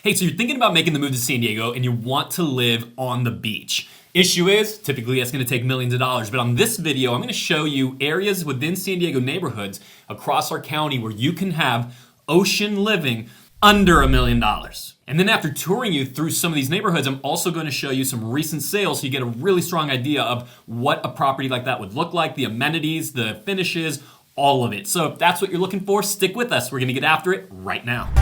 Hey, so you're thinking about making the move to San Diego and you want to live on the beach. Issue is, typically that's gonna take millions of dollars, but on this video, I'm gonna show you areas within San Diego neighborhoods across our county where you can have ocean living under $1 million. And then after touring you through some of these neighborhoods, I'm also going to show you some recent sales so you get a really strong idea of what a property like that would look like, the amenities, the finishes, all of it. So if that's what you're looking for, stick with us. We're gonna get after it right now.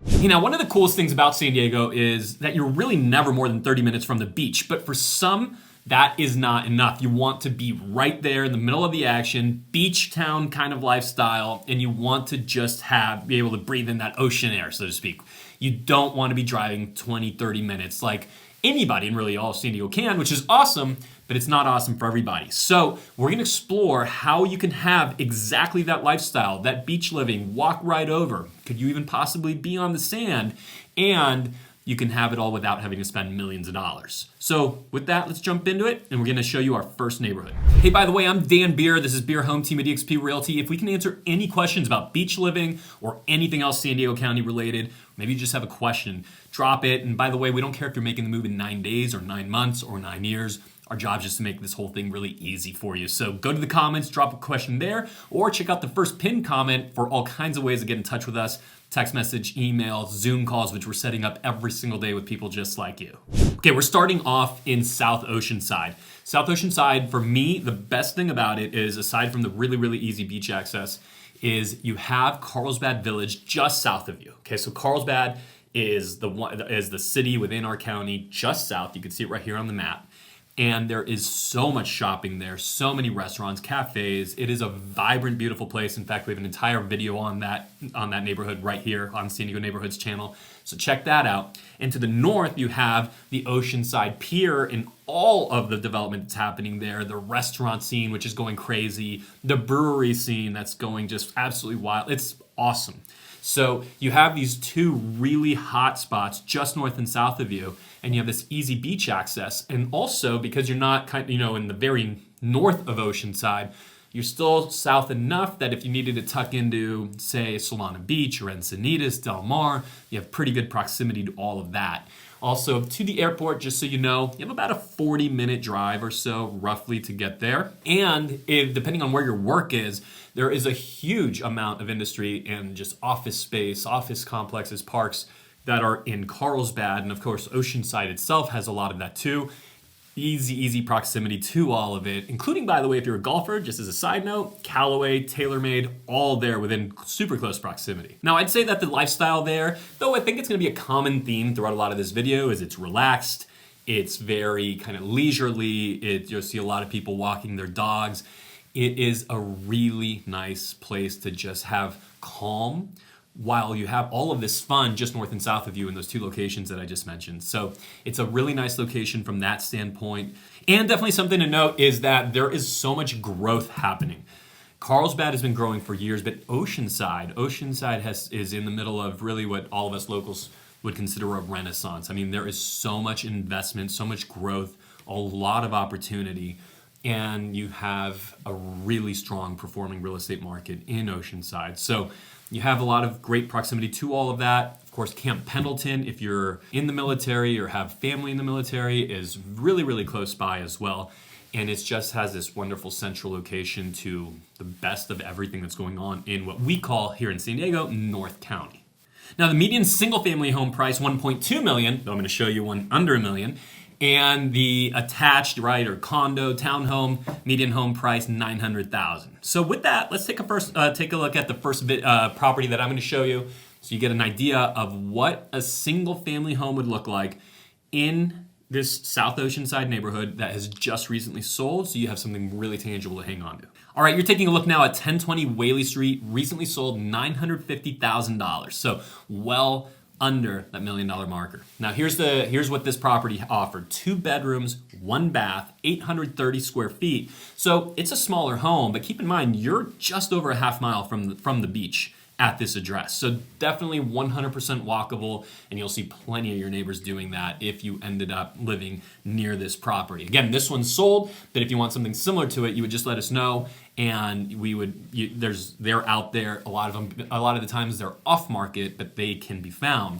You know, one of the coolest things about San Diego is that you're really never more than 30 minutes from the beach, but for some, that is not enough. You want to be right there in the middle of the action, beach town kind of lifestyle, and you want to just be able to breathe in that ocean air, so to speak. You don't want to be driving 20, 30 minutes like anybody in really all of San Diego can, which is awesome, but it's not awesome for everybody. So we're gonna explore how you can have exactly that lifestyle, that beach living, walk right over. Could you even possibly be on the sand? And you can have it all without having to spend millions of dollars. So with that, let's jump into it, and we're gonna show you our first neighborhood. Hey, by the way, I'm Dan Beer. This is Beer Home Team at eXp Realty. If we can answer any questions about beach living or anything else San Diego County related, maybe you just have a question, drop it. And by the way, we don't care if you're making the move in 9 days or 9 months or 9 years. Our job is just to make this whole thing really easy for you. So go to the comments, drop a question there, or check out the first pinned comment for all kinds of ways to get in touch with us. Text message, email, Zoom calls, which we're setting up every single day with people just like you. Okay, we're starting off in South Oceanside. South Oceanside, for me, the best thing about it is, aside from the really, really easy beach access, is you have Carlsbad Village just south of you. Okay, so Carlsbad is the city within our county just south. You can see it right here on the map. And there is so much shopping there, so many restaurants, cafes. It is a vibrant, beautiful place. In fact, we have an entire video on that neighborhood right here on San Diego Neighborhoods channel. So check that out. And to the north, you have the Oceanside Pier and all of the development that's happening there. The restaurant scene, which is going crazy. The brewery scene that's going just absolutely wild. It's awesome. So you have these two really hot spots just north and south of you, and you have this easy beach access. And also, because you're not in the very north of Oceanside, you're still south enough that if you needed to tuck into, say, Solana Beach or Encinitas, Del Mar, you have pretty good proximity to all of that. Also, to the airport, just so you know, you have about a 40-minute drive or so, roughly, to get there. And depending on where your work is, there is a huge amount of industry and just office space, office complexes, parks that are in Carlsbad. And of course, Oceanside itself has a lot of that too. Easy proximity to all of it, including, by the way, if you're a golfer, just as a side note, Callaway, TaylorMade, all there within super close proximity. Now, I'd say that the lifestyle there, though I think it's gonna be a common theme throughout a lot of this video, is it's relaxed, it's very kind of leisurely, you'll see a lot of people walking their dogs. It is a really nice place to just have calm while you have all of this fun just north and south of you in those two locations that I just mentioned. So it's a really nice location from that standpoint. And definitely something to note is that there is so much growth happening. Carlsbad has been growing for years, but Oceanside is in the middle of really what all of us locals would consider a renaissance. I mean, there is so much investment, so much growth, a lot of opportunity. And you have a really strong performing real estate market in Oceanside. So you have a lot of great proximity to all of that. Of course, Camp Pendleton, if you're in the military or have family in the military, is really, really close by as well. And it just has this wonderful central location to the best of everything that's going on in what we call here in San Diego, North County. Now, the median single-family home price, $1.2 million, though I'm gonna show you one under $1 million, and the attached, or condo, townhome, median home price, $900,000. So with that, let's take a look at the first property that I'm going to show you, so you get an idea of what a single family home would look like in this South Oceanside neighborhood that has just recently sold, so you have something really tangible to hang on to. All right, you're taking a look now at 1020 Whaley Street, recently sold $950,000. So well under that $1 million marker. Now here's what this property offered. 2 bedrooms, 1 bath, 830 square feet. So it's a smaller home, but keep in mind, you're just over a half mile from the beach at this address. So definitely 100% walkable, and you'll see plenty of your neighbors doing that if you ended up living near this property. Again, this one's sold, but if you want something similar to it, you would just let us know, and we would. They're out there. A lot of the times they're off market, but they can be found.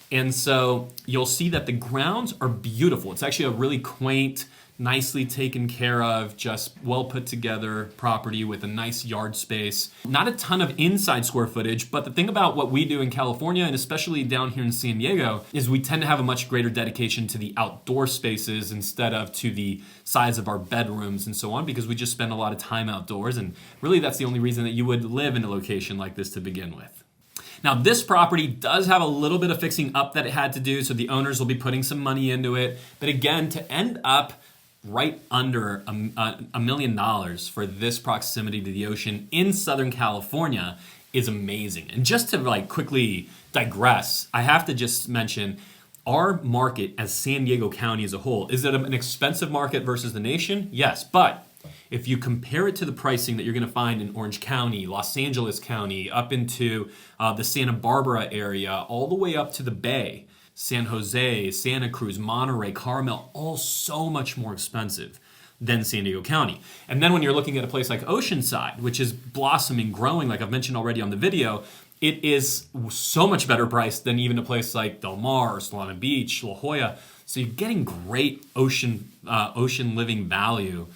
And so you'll see that the grounds are beautiful. It's actually a really quaint, nicely taken care of, just well put together property with a nice yard space. Not a ton of inside square footage, but the thing about what we do in California, and especially down here in San Diego, is we tend to have a much greater dedication to the outdoor spaces instead of to the size of our bedrooms and so on, because we just spend a lot of time outdoors, and really that's the only reason that you would live in a location like this to begin with. Now, this property does have a little bit of fixing up that it had to do, so the owners will be putting some money into it. But again, to end up right under $1 million for this proximity to the ocean in Southern California is amazing. And just to like quickly digress, I have to just mention our market as San Diego County as a whole. Is it an expensive market versus the nation? Yes, but if you compare it to the pricing that you're going to find in Orange County, Los Angeles County, up into the Santa Barbara area, all the way up to the Bay, San Jose, Santa Cruz, Monterey, Carmel, all so much more expensive than San Diego County. And then when you're looking at a place like Oceanside, which is blossoming, growing, like I've mentioned already on the video, it is so much better priced than even a place like Del Mar or Solana Beach, La Jolla. So you're getting great ocean living value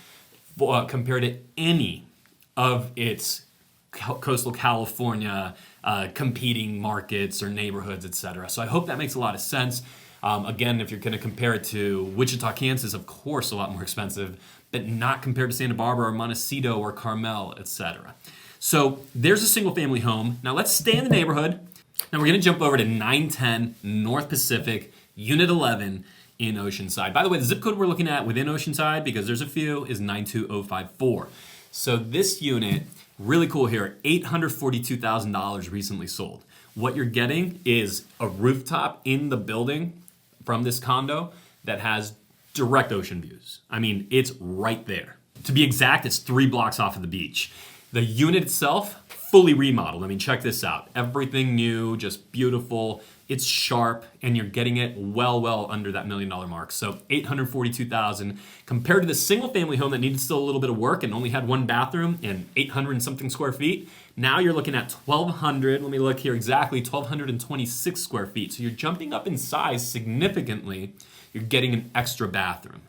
compared to any of its coastal California competing markets or neighborhoods, etc. So I hope that makes a lot of sense. Again, if you're going to compare it to Wichita, Kansas, of course, a lot more expensive, but not compared to Santa Barbara or Montecito or Carmel, etc. So there's a single family home. Now let's stay in the neighborhood. Now we're going to jump over to 910 North Pacific, Unit 11 in Oceanside. By the way, the zip code we're looking at within Oceanside, because there's a few, is 92054. So this unit, really cool here, $842,000 recently sold. What you're getting is a rooftop in the building from this condo that has direct ocean views. I mean, it's right there. To be exact, it's 3 blocks off of the beach. The unit itself, fully remodeled. I mean, check this out. Everything new, just beautiful. It's sharp, and you're getting it well under that $1 million mark. So $842,000 compared to the single family home that needed still a little bit of work and only had 1 bathroom and 800 and something square feet. Now you're looking at 1,200, let me look here exactly, 1,226 square feet. So you're jumping up in size significantly. You're getting an extra bathroom.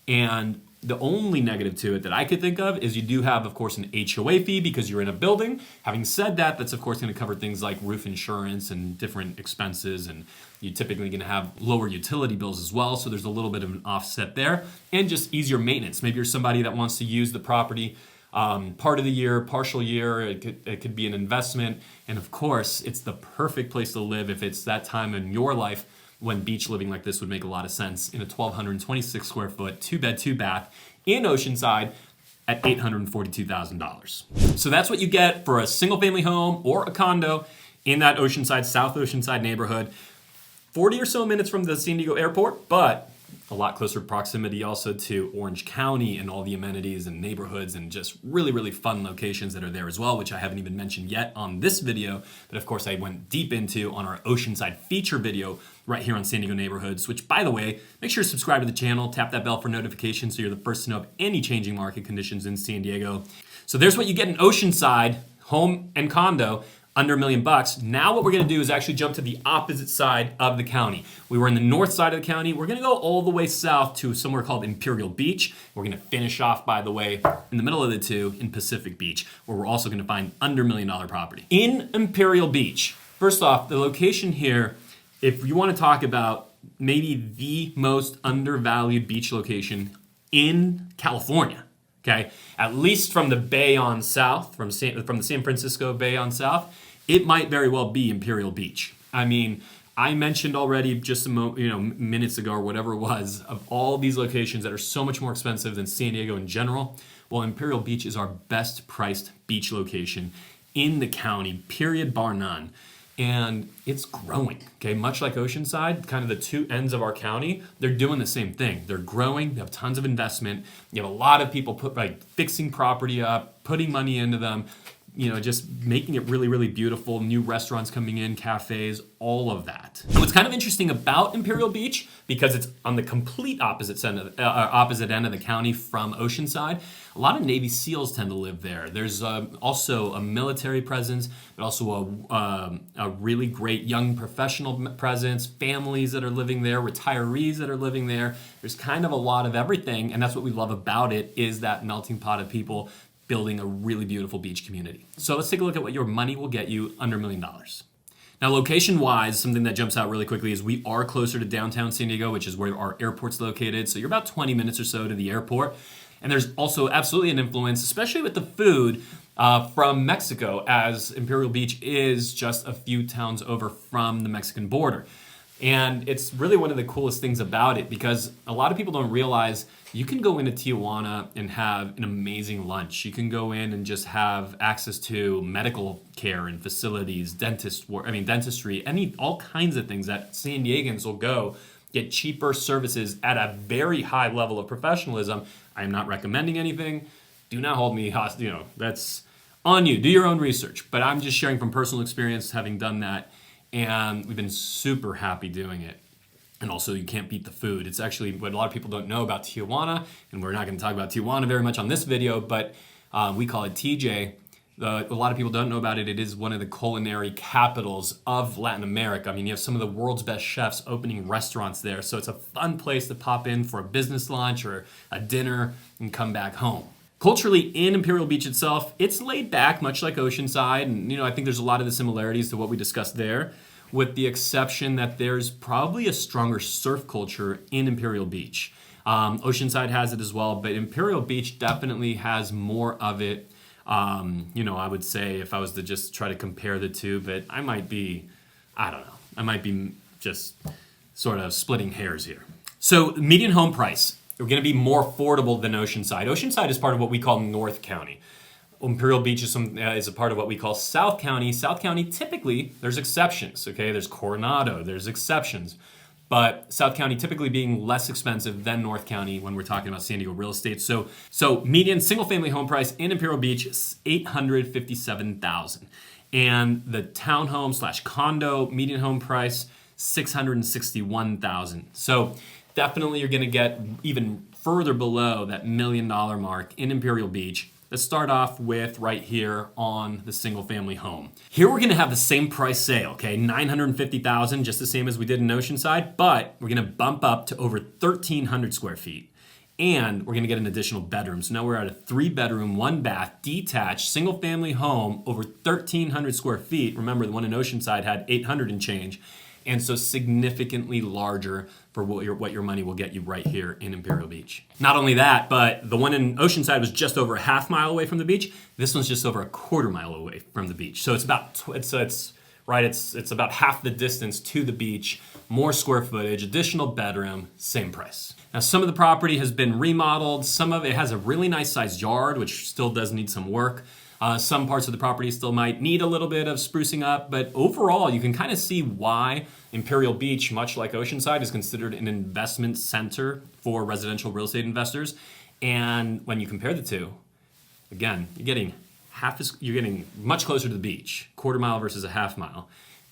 And the only negative to it that I could think of is you do have, of course, an HOA fee because you're in a building. Having said that, that's, of course, going to cover things like roof insurance and different expenses, and you're typically going to have lower utility bills as well, so there's a little bit of an offset there, and just easier maintenance. Maybe you're somebody that wants to use the property part of the year, partial year, it could be an investment, and of course, it's the perfect place to live if it's that time in your life when beach living like this would make a lot of sense in a 1,226 square foot, 2-bed, 2-bath in Oceanside at $842,000. So that's what you get for a single family home or a condo in that Oceanside, South Oceanside neighborhood. 40 or so minutes from the San Diego airport, but a lot closer proximity also to Orange County and all the amenities and neighborhoods and just really fun locations that are there as well, which I haven't even mentioned yet on this video, but of course I went deep into on our Oceanside feature video right here on San Diego Neighborhoods, which, by the way, make sure to subscribe to the channel, tap that bell for notifications so you're the first to know of any changing market conditions in San Diego. So there's what you get in Oceanside, home and condo, under $1 million. Now what we're going to do is actually jump to the opposite side of the county. We were in the north side of the county. We're going to go all the way south to somewhere called Imperial Beach. We're going to finish off, by the way, in the middle of the two in Pacific Beach, where we're also going to find under $1 million property. In Imperial Beach, first off, the location here, if you want to talk about maybe the most undervalued beach location in California, okay, at least from the Bay on south, from the San Francisco Bay on south, it might very well be Imperial Beach. I mean, I mentioned already just minutes ago or whatever it was, of all these locations that are so much more expensive than San Diego in general. Well, Imperial Beach is our best priced beach location in the county, period, bar none. And it's growing, okay? Much like Oceanside, kind of the two ends of our county, they're doing the same thing. They're growing, they have tons of investment. You have a lot of people fixing property up, putting money into them, just making it really, really beautiful. New restaurants coming in, cafes, all of that. And what's kind of interesting about Imperial Beach, because it's on the complete opposite end of the county from Oceanside, a lot of Navy SEALs tend to live there. There's also a military presence, but also a really great young professional presence, families that are living there, retirees that are living there. There's kind of a lot of everything, and that's what we love about it, is that melting pot of people building a really beautiful beach community. So let's take a look at what your money will get you under $1 million. Now, location-wise, something that jumps out really quickly is we are closer to downtown San Diego, which is where our airport's located. So you're about 20 minutes or so to the airport. And there's also absolutely an influence, especially with the food, from Mexico, as Imperial Beach is just a few towns over from the Mexican border. And it's really one of the coolest things about it, because a lot of people don't realize you can go into Tijuana and have an amazing lunch. You can go in and just have access to medical care and facilities, dentistry, all kinds of things that San Diegans will go get cheaper services at a very high level of professionalism. I am not recommending anything. Do not hold me hostage. That's on you. Do your own research. But I'm just sharing from personal experience, having done that. And we've been super happy doing it. And also, you can't beat the food. It's actually what a lot of people don't know about Tijuana, and we're not going to talk about Tijuana very much on this video, but we call it TJ. A lot of people don't know about it. It is one of the culinary capitals of Latin America. I mean, you have some of the world's best chefs opening restaurants there, so it's a fun place to pop in for a business lunch or a dinner and come back home. Culturally, in Imperial Beach itself, it's laid back, much like Oceanside, and I think there's a lot of the similarities to what we discussed there, with the exception that there's probably a stronger surf culture in Imperial Beach. Oceanside has it as well, but Imperial Beach definitely has more of it. I would say, if I was to just try to compare the two, but I might be just sort of splitting hairs here. So median home price, we're going to be more affordable than Oceanside. Oceanside is part of what we call North County. Imperial Beach is a part of what we call South County. South County, typically, there's exceptions, okay? There's Coronado, there's exceptions. But South County typically being less expensive than North County when we're talking about San Diego real estate. So median single-family home price in Imperial Beach is $857,000. And the townhome / condo median home price, $661,000. So definitely you're going to get even further below that $1 million mark in Imperial Beach. Let's start off with right here on the single family home. Here we're gonna have the same price sale, okay? $950,000, just the same as we did in Oceanside, but we're gonna bump up to over 1,300 square feet. And we're gonna get an additional bedroom. So now we're at a 3-bedroom, 1-bath, detached, single family home, over 1,300 square feet. Remember, the one in Oceanside had 800 and change. And so significantly larger for what your money will get you right here in Imperial Beach. Not only that, but the one in Oceanside was just over a half mile away from the beach. This one's just over a quarter mile away from the beach. So it's about half the distance to the beach, more square footage, additional bedroom, same price. Now, some of the property has been remodeled. Some of it has a really nice sized yard, which still does need some work. Some parts of the property still might need a little bit of sprucing up, but overall, you can kind of see why Imperial Beach, much like Oceanside, is considered an investment center for residential real estate investors. And when you compare the two, again, you're getting much closer to the beach, quarter mile versus a half mile,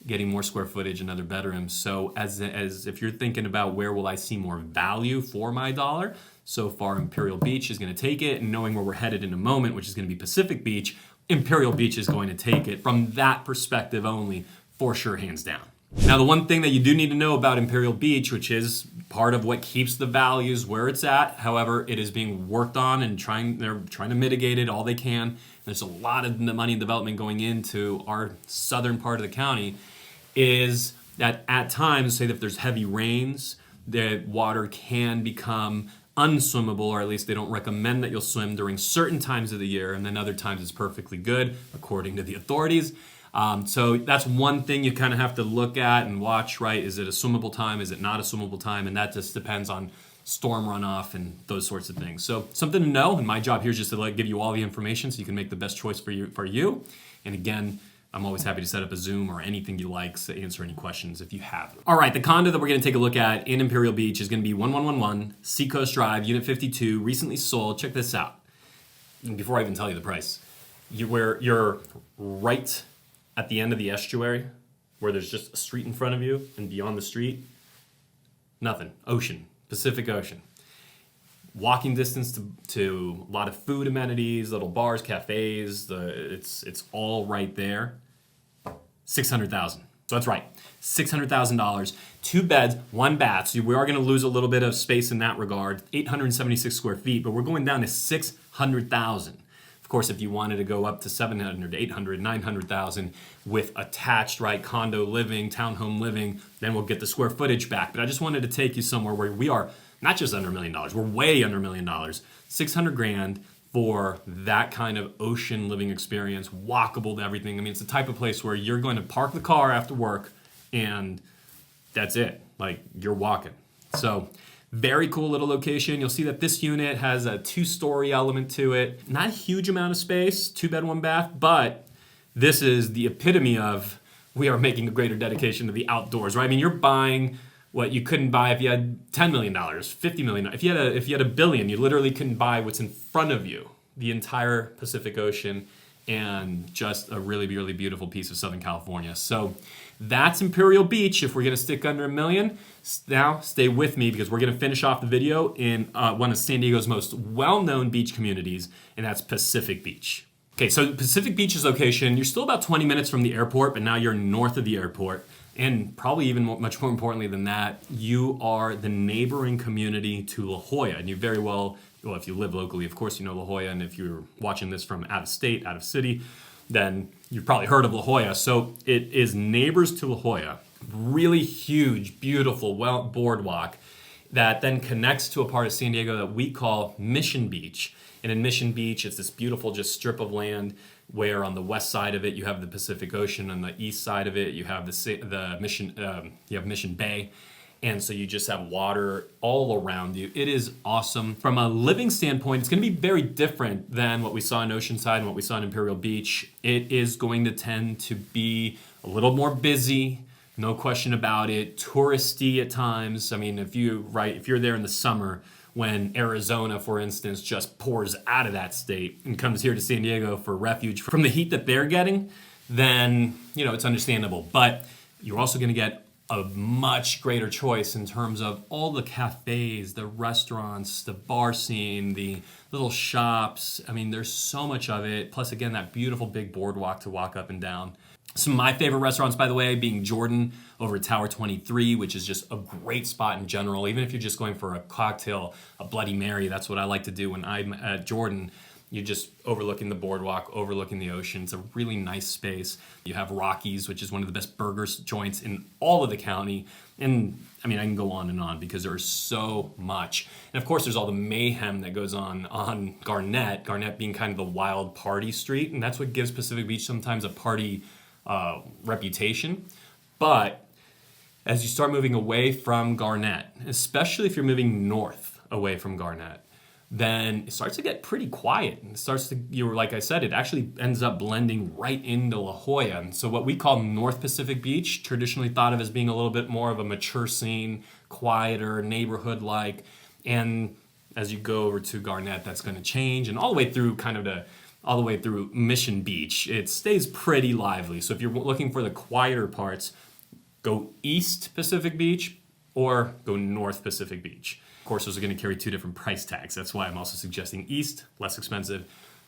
getting more square footage and other bedrooms. So as if you're thinking about where will I see more value for my dollar, so far Imperial Beach is going to take it, and knowing where we're headed in a moment, which is going to be Pacific Beach, Imperial Beach is going to take it from that perspective only, for sure, hands down. Now, the one thing that you do need to know about Imperial Beach, which is part of what keeps the values where it's at, however, it is being worked on and they're trying to mitigate it all they can. There's a lot of money and development going into our southern part of the county, is that at times, say that if there's heavy rains, the water can become unswimmable, or at least they don't recommend that you'll swim during certain times of the year, and then other times it's perfectly good, according to the authorities. So that's one thing you kind of have to look at and watch, right? Is it a swimmable time? Is it not a swimmable time? And that just depends on storm runoff and those sorts of things. So something to know, and my job here is just to give you all the information so you can make the best choice for you. And again, I'm always happy to set up a Zoom or anything you like to answer any questions if you have them. All right, the condo that we're going to take a look at in Imperial Beach is going to be 1111 Seacoast Drive, Unit 52, recently sold. Check this out. And before I even tell you the price, where you're right at the end of the estuary, where there's just a street in front of you, and beyond the street, nothing. Ocean, Pacific Ocean. Walking distance to a lot of food amenities, little bars, cafes. It's all right there. $600,000. So that's right, $600,000. 2 beds, 1 bath. So we are going to lose a little bit of space in that regard. 876 square feet, but we're going down to $600,000. Of course, if you wanted to go up to 700, 800, 900,000 with attached, right, condo living, townhome living, then we'll get the square footage back. But I just wanted to take you somewhere where we are not just under $1 million, we're way under $1 million. 600 grand for that kind of ocean living experience, walkable to everything. I mean, it's the type of place where you're going to park the car after work and that's it. Like, you're walking. So, very cool little location. You'll see that this unit has a 2-story element to it. Not a huge amount of space, 2 bed, 1 bath, but this is the epitome of we are making a greater dedication to the outdoors, right? I mean, you're buying what you couldn't buy if you had $10 million, $50 million. If you had $1 billion, you literally couldn't buy what's in front of you, the entire Pacific Ocean, and just a really, really beautiful piece of Southern California. So that's Imperial Beach. If we're gonna stick under $1 million, now stay with me because we're gonna finish off the video in one of San Diego's most well-known beach communities, and that's Pacific Beach. Okay, so Pacific Beach's location, you're still about 20 minutes from the airport, but now you're north of the airport. And probably even much more importantly than that, you are the neighboring community to La Jolla. And you very well, if you live locally, of course you know La Jolla. And if you're watching this from out of state, out of city, then you've probably heard of La Jolla. So it is neighbors to La Jolla. Really huge, beautiful, boardwalk that then connects to a part of San Diego that we call Mission Beach. And in Mission Beach, it's this beautiful just strip of land where on the west side of it you have the Pacific Ocean, on the east side of it you have Mission Bay, and so you just have water all around you. It is awesome. From a living standpoint, it's going to be very different than what we saw in Oceanside and what we saw in Imperial Beach. It is going to tend to be a little more busy, no question about it. Touristy at times. I mean, if you're there in the summer, when Arizona, for instance, just pours out of that state and comes here to San Diego for refuge from the heat that they're getting, then, it's understandable. But you're also going to get a much greater choice in terms of all the cafes, the restaurants, the bar scene, the little shops. I mean, there's so much of it. Plus, again, that beautiful big boardwalk to walk up and down. Some of my favorite restaurants, by the way, being Jordan over at Tower 23, which is just a great spot in general. Even if you're just going for a cocktail, a Bloody Mary, that's what I like to do when I'm at Jordan. You're just overlooking the boardwalk, overlooking the ocean. It's a really nice space. You have Rocky's, which is one of the best burger joints in all of the county. And I mean, I can go on and on because there's so much. And of course, there's all the mayhem that goes on Garnett. Garnett being kind of the wild party street. And that's what gives Pacific Beach sometimes a party reputation. But as you start moving away from Garnett, especially if you're moving north away from Garnett, then it starts to get pretty quiet. It starts to, like I said, it actually ends up blending right into La Jolla. And so what we call North Pacific Beach, traditionally thought of as being a little bit more of a mature scene, quieter, neighborhood-like. And as you go over to Garnett, that's going to change. And all the way through all the way through Mission Beach, it stays pretty lively. So if you're looking for the quieter parts, go East Pacific Beach or go North Pacific Beach. Of course, those are going to carry 2 different price tags. That's why I'm also suggesting East, less expensive.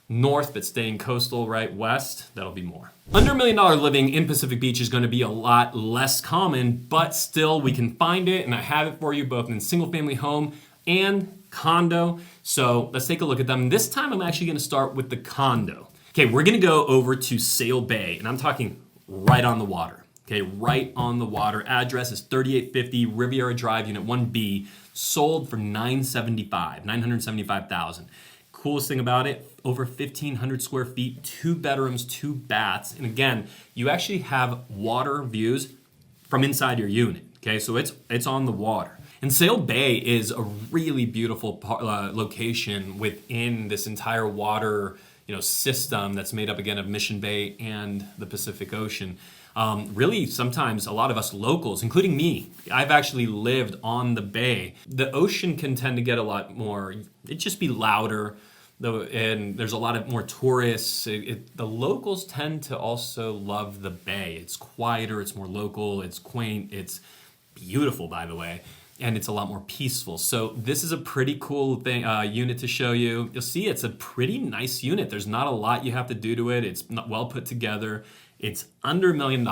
North, but staying coastal, right, west, that'll be more. Under $1 million living in Pacific Beach is going to be a lot less common, but still we can find it, and I have it for you both in single family home and condo. So let's take a look at them. This time I'm actually going to start with the condo. Okay, we're going to go over to Sail Bay, and I'm talking right on the water. Okay, right on the water. Address is 3850 Riviera Drive, Unit 1B, sold for $975,000. Coolest thing about it, over 1,500 square feet, 2 bedrooms, 2 baths. And again, you actually have water views from inside your unit. Okay, so it's on the water. And Sail Bay is a really beautiful location within this entire water system that's made up again of Mission Bay and the Pacific Ocean. Really, sometimes a lot of us locals, including me, I've actually lived on the bay. The ocean can tend to get a lot more, it'd just be louder. though, and there's a lot of more tourists. The locals tend to also love the bay. It's quieter, it's more local, it's quaint, it's beautiful, by the way, and it's a lot more peaceful. So this is a pretty cool thing, unit to show you. You'll see it's a pretty nice unit. There's not a lot you have to do to it. It's not well put together. It's under $1 million,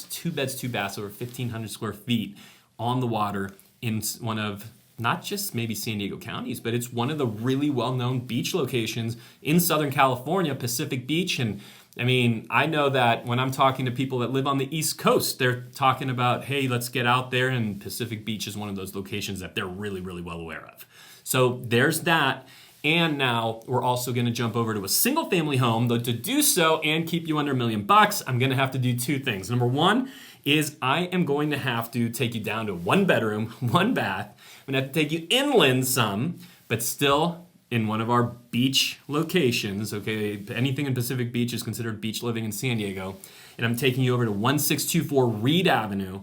2 beds, 2 baths, over 1,500 square feet on the water in one of not just maybe San Diego counties, but it's one of the really well-known beach locations in Southern California, Pacific Beach. And I mean, I know that when I'm talking to people that live on the East Coast, they're talking about, hey, let's get out there, and Pacific Beach is one of those locations that they're really, really well aware of. So there's that. And now we're also going to jump over to a single family home. Though to do so and keep you under $1 million, I'm going to have to do 2 things. Number one is I am going to have to take you down to 1 bedroom, 1 bath. I'm going to have to take you inland some, but still in one of our beach locations. Okay, anything in Pacific Beach is considered beach living in San Diego. And I'm taking you over to 1624 Reed Avenue.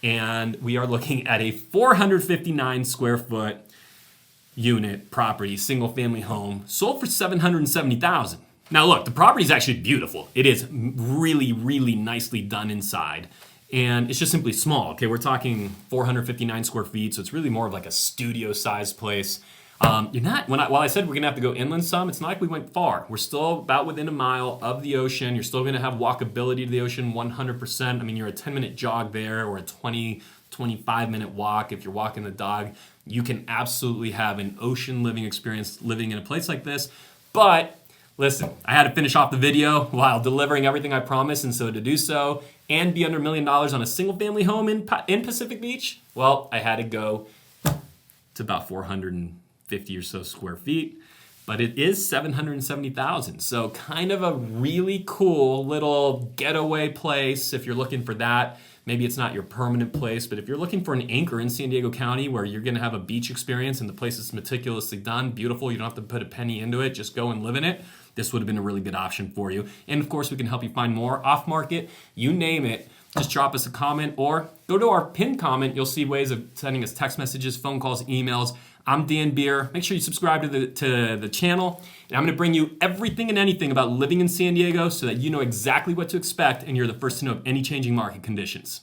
And we are looking at a 459 square foot unit property, single family home, sold for $770,000. Now look, the property is actually beautiful. It is really, really nicely done inside. And it's just simply small. Okay, we're talking 459 square feet, so it's really more of like a studio-sized place. While I said we're gonna have to go inland some, it's not like we went far. We're still about within a mile of the ocean. You're still gonna have walkability to the ocean 100%. I mean, you're a 10-minute jog there or a 25-minute walk if you're walking the dog. You can absolutely have an ocean living experience living in a place like this. But listen, I had to finish off the video while delivering everything I promised, and so to do so and be under $1 million on a single family home in Pacific Beach, well, I had to go to about 450 or so square feet, but it is $770,000. So kind of a really cool little getaway place if you're looking for that. Maybe it's not your permanent place, but if you're looking for an anchor in San Diego County where you're gonna have a beach experience and the place is meticulously done, beautiful, you don't have to put a penny into it, just go and live in it, this would have been a really good option for you. And of course, we can help you find more off market, you name it. Just drop us a comment or go to our pinned comment. You'll see ways of sending us text messages, phone calls, emails. I'm Dan Beer. Make sure you subscribe to the channel. And I'm going to bring you everything and anything about living in San Diego so that you know exactly what to expect and you're the first to know of any changing market conditions.